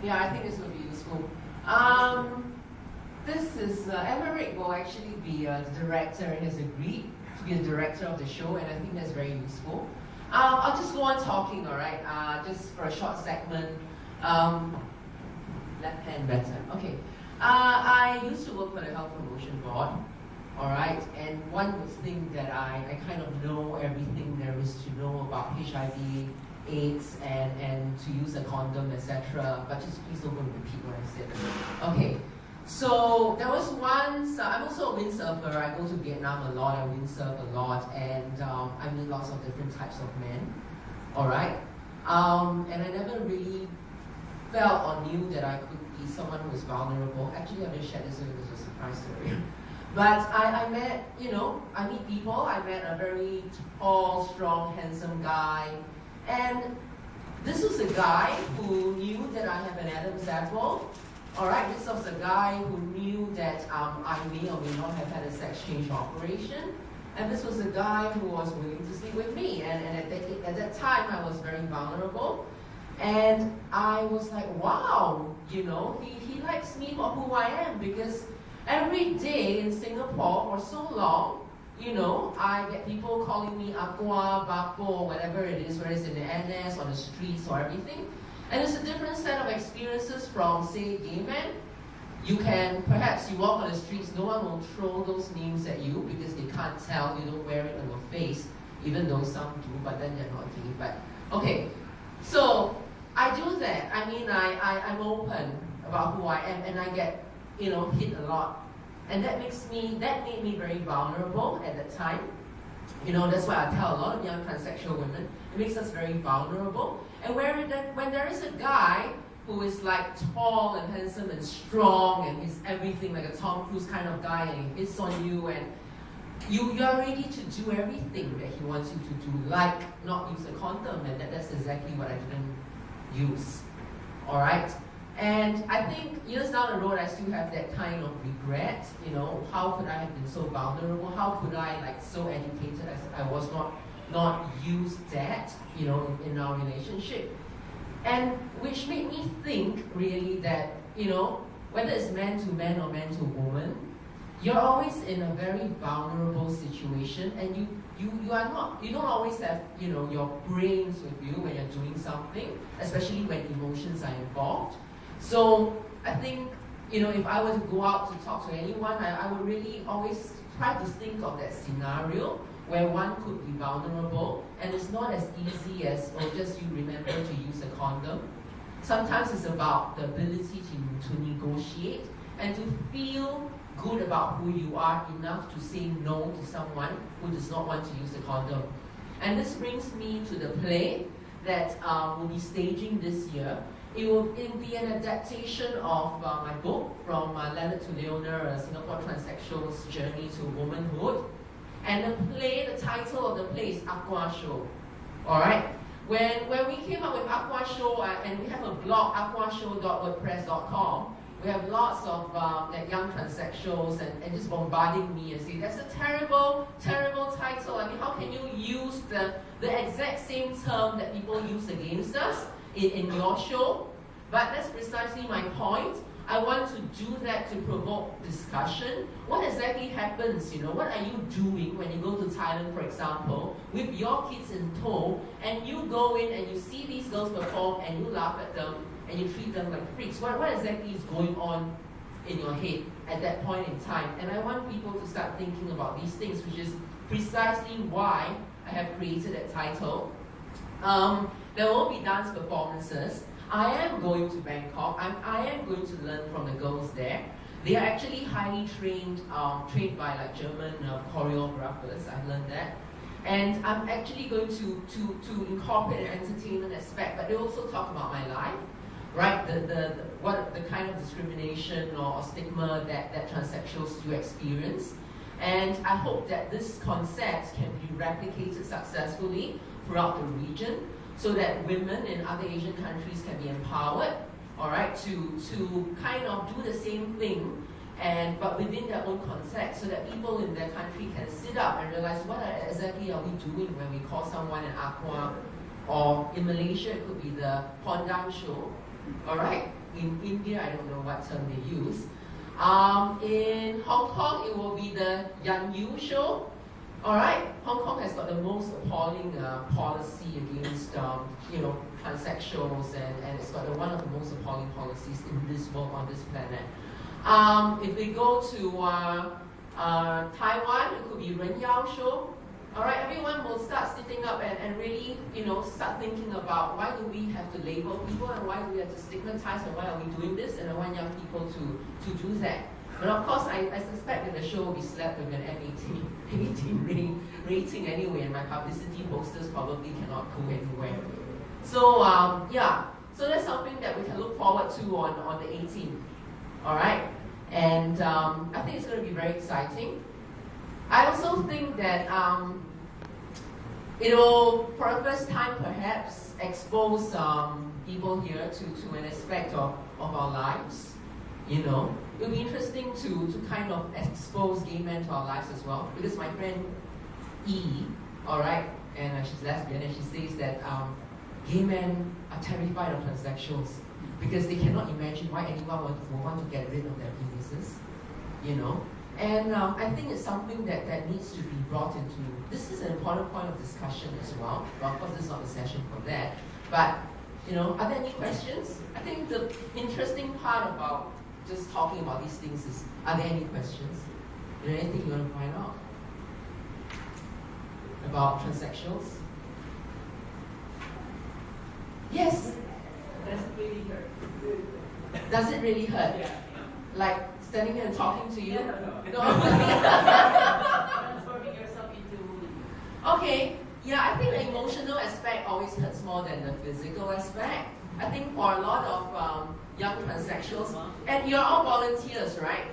Yeah, I think this will be useful. This is, Emmerich will actually be the director and has agreed to be the director of the show, and I think that's very useful. I'll just go on talking, all right, just for a short segment. Left hand better, okay. I used to work for the Health Promotion Board, all right, and one would think that I kind of know everything there is to know about HIV, AIDS, and to use a condom, etc. But just please don't go and repeat what I said. Okay, so there was once, I'm also a windsurfer. I go to Vietnam a lot, I windsurf a lot, and I meet lots of different types of men, all right? And I never really felt or knew that I could be someone who was vulnerable. Actually, I just shared this with you as a surprise story. But I met, I meet people. I met a very tall, strong, handsome guy. And this was a guy who knew that I have an Adam's apple. All right, this was a guy who knew that I may or may not have had a sex change operation. And this was a guy who was willing to sleep with me. And at that time, I was very vulnerable. And I was like, wow, he likes me for who I am, because every day in Singapore for so long, I get people calling me Aqua, Bapo, whatever it is, whether it's in the NS or the streets or everything. And it's a different set of experiences from, say, gay men. Perhaps you walk on the streets, no one will throw those names at you because they can't tell, you don't wear it on your face, even though some do, but then they're not gay. But, okay, so I do that. I mean, I'm open about who I am, and I get, hit a lot. And that made me very vulnerable at that time. That's why I tell a lot of young transsexual women, it makes us very vulnerable. And when there is a guy who is like tall and handsome and strong and he's everything like a Tom Cruise kind of guy, and he hits on you, and you're ready to do everything that he wants you to do, like not use a condom, and that's exactly what I didn't use. All right? And I think years down the road, I still have that kind of regret. How could I have been so vulnerable? How could I, so educated as I was, not use that, in our relationship? And which made me think, really, that, whether it's man to man or man to woman, you're always in a very vulnerable situation, and you don't always have, your brains with you when you're doing something, especially when emotions are involved. So I think, if I were to go out to talk to anyone, I would really always try to think of that scenario where one could be vulnerable, and it's not as easy as, just you remember to use a condom. Sometimes it's about the ability to negotiate and to feel good about who you are enough to say no to someone who does not want to use a condom. And this brings me to the play that we'll be staging this year. It'll be an adaptation of my book, From Leonard to Leonor, a Singapore Transsexual's Journey to Womanhood. And the title of the play is Aqua Show. All right? When we came up with Aqua Show, and we have a blog, aquashow.wordpress.com, we have lots of young transsexuals and just bombarding me and saying, that's a terrible, terrible title. I mean, how can you use the exact same term that people use against us in your show? But that's precisely my point. I want to do that to provoke discussion. What exactly happens, what are you doing when you go to Thailand, for example, with your kids in tow, and you go in and you see these girls perform and you laugh at them and you treat them like freaks? What exactly is going on in your head at that point in time? And I want people to start thinking about these things, which is precisely why I have created that title. There will be dance performances. I am going to Bangkok. I am going to learn from the girls there. They are actually highly trained by German choreographers. I've learned that. And I'm actually going to incorporate an entertainment aspect, but they also talk about my life, right? The kind of discrimination or stigma that transsexuals do experience. And I hope that this concept can be replicated successfully throughout the region, so that women in other Asian countries can be empowered, all right, to kind of do the same thing, but within their own context, so that people in their country can sit up and realize what exactly are we doing when we call someone an aqua, or in Malaysia it could be the Pondang show, all right? In India, I don't know what term they use. In Hong Kong, it will be the Yan Yu show. All right, Hong Kong has got the most appalling policy against, transsexuals, and it's got one of the most appalling policies in this world, on this planet. If we go to Taiwan, it could be Ren Yao show. All right, everyone will start sitting up and really, start thinking about why do we have to label people and why do we have to stigmatize and why are we doing this, and I want young people to do that. But of course, I suspect that the show will be slapped with an M18 rating anyway, and my publicity posters probably cannot go anywhere. So, so that's something that we can look forward to on the 18th. All right? And I think it's going to be very exciting. I also think that it will, for the first time perhaps, expose people here to an aspect of our lives. It'll be interesting to kind of expose gay men to our lives as well, because my friend E, all right, and she's lesbian, and she says that gay men are terrified of transsexuals because they cannot imagine why anyone would want to get rid of their penises, And I think it's something that needs to be brought into. This is an important point of discussion as well. Well, of course, this is not the session for that. But, are there any questions? I think the interesting part about just talking about these things is, are there any questions? Is there anything you want to find out about transsexuals? Yes? Does it really hurt? Does it really hurt? Yeah. Like standing here and talking to you? No. Transforming yourself into. Okay. Yeah, I think the emotional aspect always hurts more than the physical aspect. I think for a lot of young transsexuals, and you're all volunteers, right?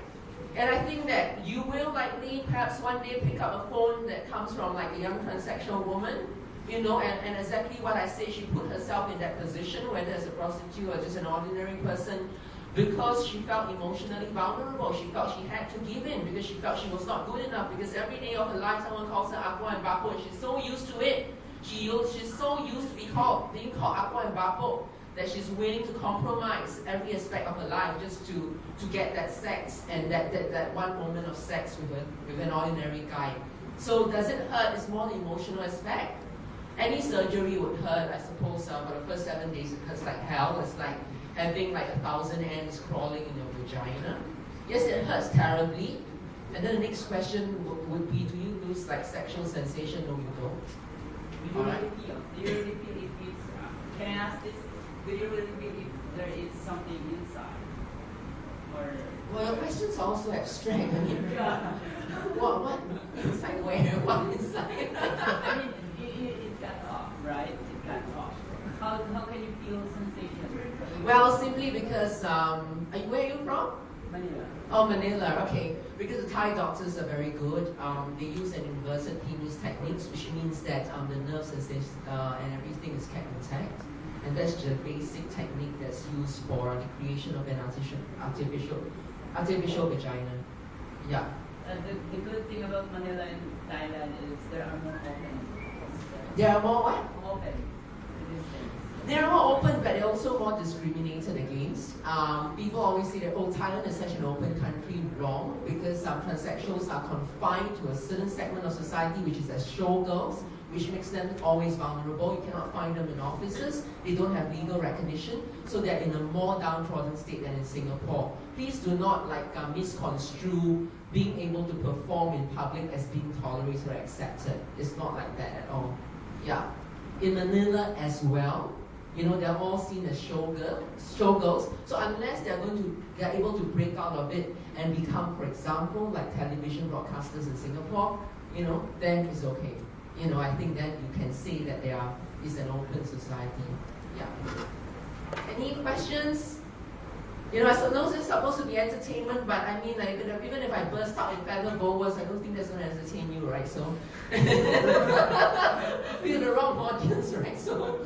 And I think that you will likely perhaps one day pick up a phone that comes from like a young transsexual woman, and exactly what I say, she put herself in that position, whether as a prostitute or just an ordinary person, because she felt emotionally vulnerable. She felt she had to give in because she felt she was not good enough, because every day of her life someone calls her Aqua and Bapo, and she's so used to it. She's so used to being called Aqua and Bapo that she's willing to compromise every aspect of her life just to get that sex and that one moment of sex with an ordinary guy. So does it hurt? It's more the emotional aspect. Any surgery would hurt, I suppose. For the first 7 days it hurts like hell. It's like having like 1,000 ants crawling in your vagina. Yes, it hurts terribly. And then the next question would be, do you lose like sexual sensation? No, you don't. Do you really feel if it's, can I ask this? Do you really feel if there is something inside? Or well, your questions are also abstract. I mean, what inside where? What inside? I mean, it got off, right? It got off. How can you feel sensation? Well, simply because, where are you from? Manila. Oh, Manila, okay. Because the Thai doctors are very good. They use an inverted penis techniques, which means that the nerves and everything is kept intact. And that's the basic technique that's used for the creation of an artificial vagina. Yeah. The good thing about Manila and Thailand is there are more open. There are more what? Open. They're more open, but they're also more discriminated against. People always say that, Thailand is such an open country. Wrong, because transsexuals are confined to a certain segment of society, which is as showgirls, which makes them always vulnerable. You cannot find them in offices. They don't have legal recognition, so they're in a more downtrodden state than in Singapore. Please do not misconstrue being able to perform in public as being tolerated or accepted. It's not like that at all. Yeah. In Manila as well, they're all seen as showgirls. So unless they're able to break out of it and become, for example, like television broadcasters in Singapore, then it's okay. I think then you can say that is an open society. Yeah. Any questions? I know this is supposed to be entertainment, but I mean, like, even if I burst out in feather boas, I don't think that's going to entertain you, right? So, you're the wrong audience, right? So,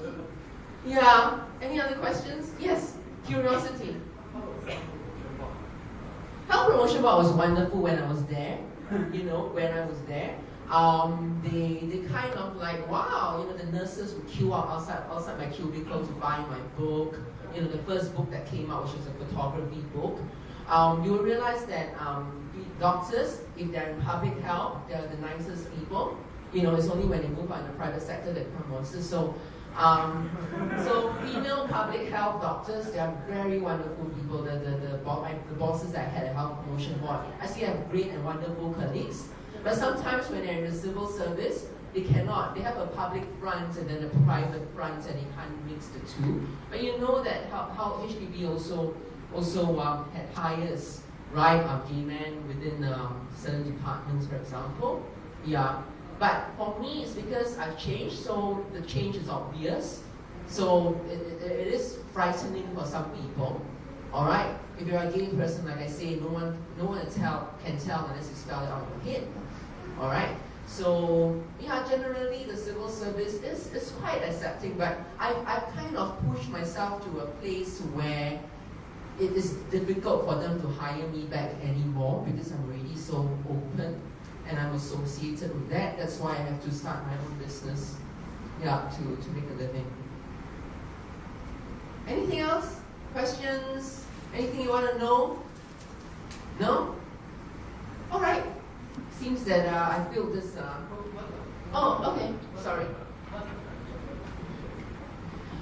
yeah. Any other questions? Yes. Curiosity. Health Promotion Board was wonderful when I was there. When I was there. They kind of like, wow, the nurses would queue up outside my cubicle to buy my book. the first book that came out, which was a photography book, you will realize that doctors, if they're in public health, they're the nicest people. It's only when they move out in the private sector that become monsters. So female public health doctors, they are very wonderful people. The bosses that I had at Health Promotion Board, I see I have great and wonderful colleagues. But sometimes when they're in the civil service, they cannot. They have a public front and then a private front, and they can't mix the two. But you know that how HPB also had hires, right, of gay men within certain departments, for example. Yeah. But for me, it's because I've changed, so the change is obvious. So it is frightening for some people. All right. If you're a gay person, like I say, no one can tell unless you spell it out in your head. All right. So yeah, generally the civil service is quite accepting, but I've kind of pushed myself to a place where it is difficult for them to hire me back anymore because I'm already so open and I'm associated with that. That's why I have to start my own business, yeah, to make a living. Anything else? Questions? Anything you want to know? No? All right. Seems that I feel this. Oh, okay. Sorry.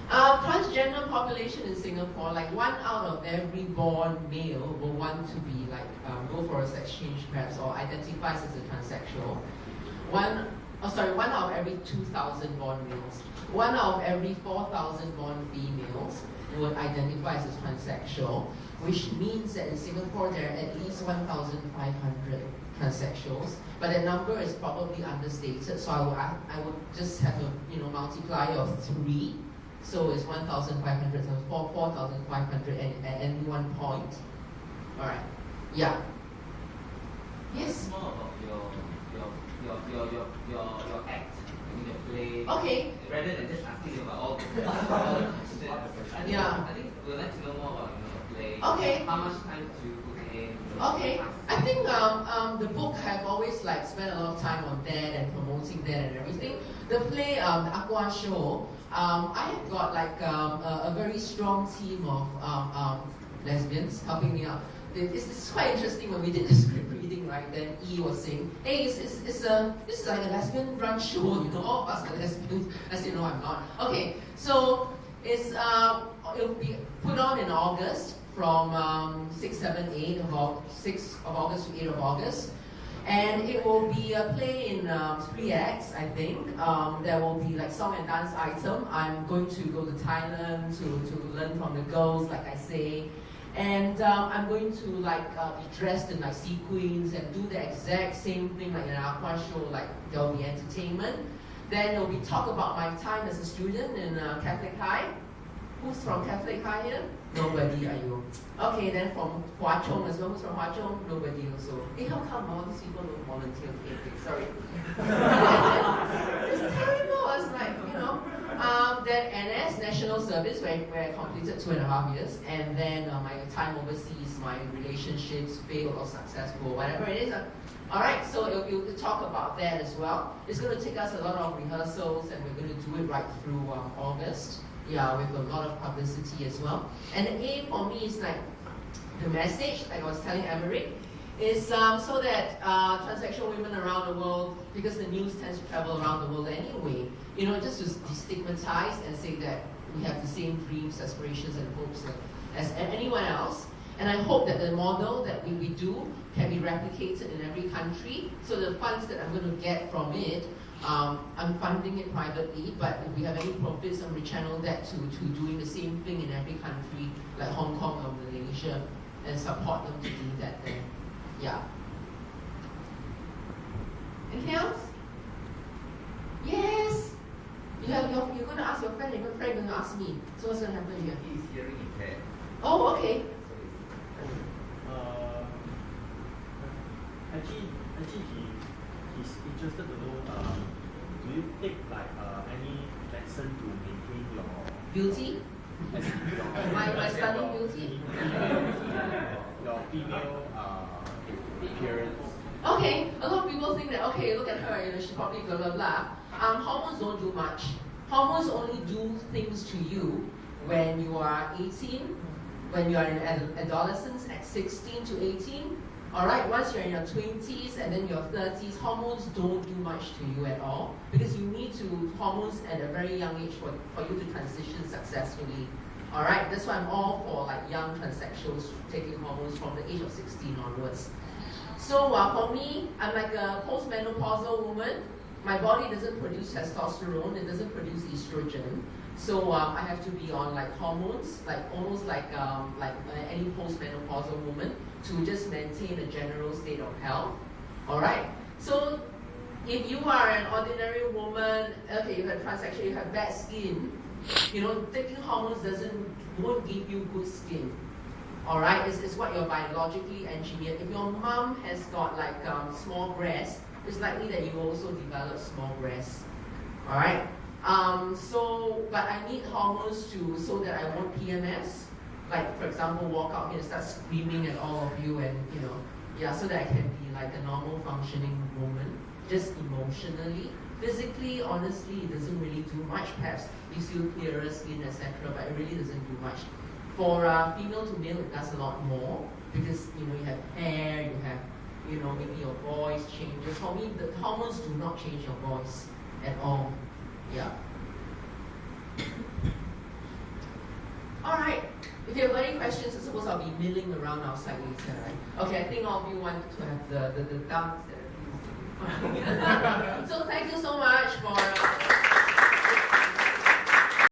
Transgender population in Singapore, like 1 out of every born male will want to be go for a sex change perhaps, or identifies as a transsexual. 1 out of every 2,000 born males. 1 out of every 4,000 born females would identify as a transsexual, which means that in Singapore there are at least 1,500 transsexuals, but the number is probably understated, so I would just have a multiply of 3. So it's 1,500 times 4,500 at any one point. All right. Yeah. Yes. It's more about your act in the play. Okay. Rather than just asking about all the questions. Yeah. I think we'd like to know more about the play. Okay. How much time do you put in? Okay. I think the book have always spent a lot of time on that and promoting that and everything. The play, the Aqua Show. I have got a very strong team of lesbians helping me out. It's quite interesting when we did the script reading, right? Then E was saying, "Hey, this is like a lesbian run show, all of us are lesbians." I said, "No, I'm not." Okay, so it'll be put on in August from 6, 7, 8 about 6 of August to 8 of August. And it will be a play in 3 acts, I think. There will be song and dance item. I'm going to go to Thailand to learn from the girls, like I say. And I'm going to be dressed in sequins and do the exact same thing like in an Aqua Show, there will be entertainment. Then there will be talk about my time as a student in Catholic High. Who's from Catholic High here? Nobody, are you? Okay, then from Hwa Chong as well. Who's from Hwa Chong? Nobody also. Hey, how come all these people don't volunteer? Okay, sorry. It's terrible. It's then NS, National Service, where I completed 2.5 years, and then my time overseas, my relationships, failed or successful, whatever it is. Alright, so we'll talk about that as well. It's going to take us a lot of rehearsals, and we're going to do it right through August. Yeah, with a lot of publicity as well. And the aim for me is the message, like I was telling Emmerich, is so that transsexual women around the world, because the news tends to travel around the world anyway, just to destigmatize and say that we have the same dreams, aspirations, and hopes as anyone else. And I hope that the model that we do can be replicated in every country. So the funds that I'm going to get from it, I'm funding it privately, but if we have any profits, I'm rechannel that to doing the same thing in every country, like Hong Kong or Malaysia, and support them to do that then. Yeah. Anything else? Yes! You're going to ask your friend, and your friend going to ask me. So what's going to happen here? He's hearing impaired. Oh, okay. Actually, he's interested to know, do you take any lesson to maintain your beauty? My stunning beauty? Your female appearance. Okay, a lot of people think that, okay, look at her, she's probably blah blah blah. Hormones don't do much. Hormones only do things to you when you are 18, when you are in adolescence at 16 to 18. All right, once you're in your 20s and then your 30s, hormones don't do much to you at all because you need hormones at a very young age for you to transition successfully. All right, that's why I'm all for like young transsexuals taking hormones from the age of 16 onwards. So for me, I'm like a postmenopausal woman. My body doesn't produce testosterone, it doesn't produce estrogen. So I have to be on like hormones, like almost like any postmenopausal woman, to just maintain a general state of health. All right. So if you are an ordinary woman, okay, you have transsexual, you have bad skin, taking hormones won't give you good skin. All right, it's what you're biologically engineered. If your mom has got like small breasts, it's likely that you also develop small breasts. All right. But I need hormones so that I won't PMS. Like, for example, walk out here and start screaming at all of you and, so that I can be like a normal functioning woman, just emotionally. Physically, honestly, it doesn't really do much. Perhaps gives you clearer skin, etc., but it really doesn't do much. For female to male, it does a lot more because, you have hair, you have, maybe your voice changes. For me, the hormones do not change your voice at all. Yeah. All right. If you have any questions, I suppose I'll be milling around outside later, right? Okay, I think all of you want to have the thumbs. So thank you so much for.